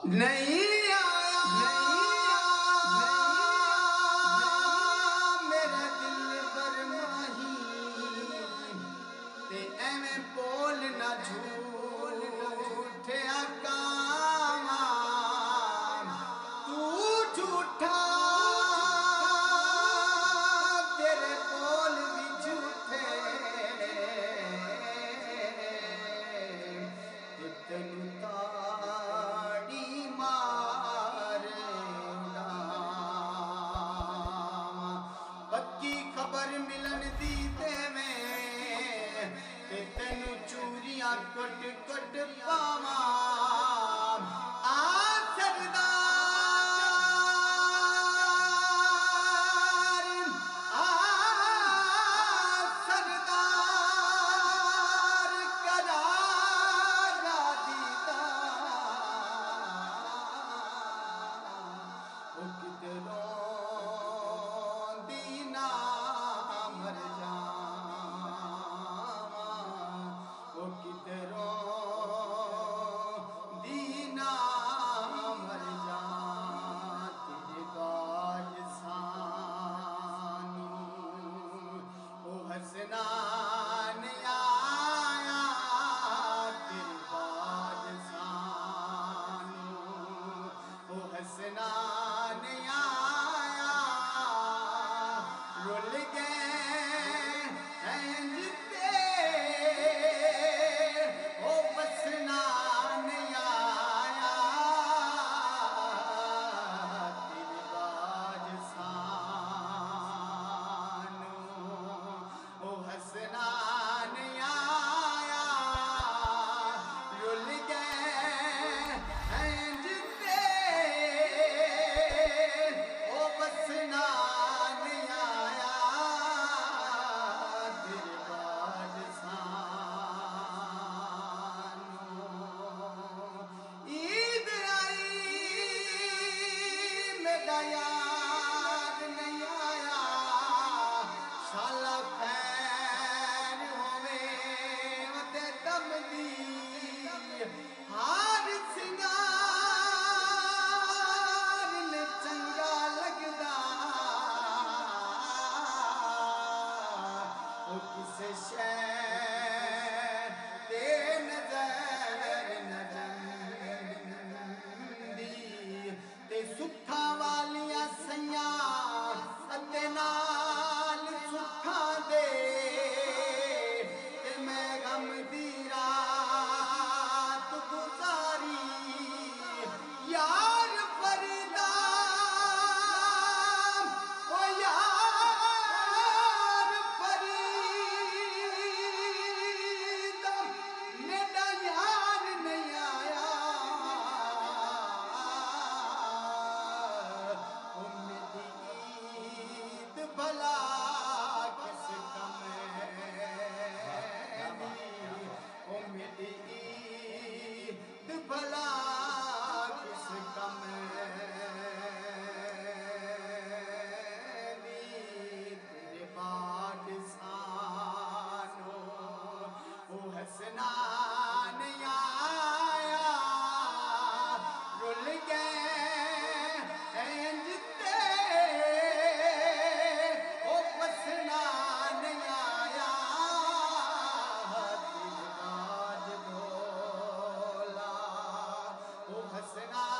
नहीं आया मेरे दिल पर माही ते एवें बोल ना झूठे कामा तू झूठा तेरे बोल भी झूठे तेनू ताड़ी मार उड़ावां पक्की खबर मिलन दी ते तेनू चूरियां कुट कुट पावां आ सरदार सरदार करागा दीदार ओ किधरों दीना मर जावां ओ किधरों दीना मर जा तेरे बाज सानू ओ हसनान आया तेरे बाज सानू ओ हसनान आया रुल गए जिते ओ बसनान आया तेरे बाज सानू ओ हसनान आया रुल गए जिते ओ बसनान आया तेरे बाज सानू ईद आई मेरा यार नहीं आया शाला खैर होवे ते दम दी हार सिंगार ने चंगा लगदा ओ किसे शहर ते नजर न जंदी ते सुखा वालियां सैयां अते नाल सुखा दे ते मैं गम दी रात गुजारी यार फरीदा ओ यार फरीदा मेरा यार नहीं आया ओ मेरी ईद भला किस कम ओ मेरी ईद भला किस कम तेरे बाज सानो ओ हसनान आया रुल गए जिते ओ बसनान आया तेरे बाज भोला ओ हसनान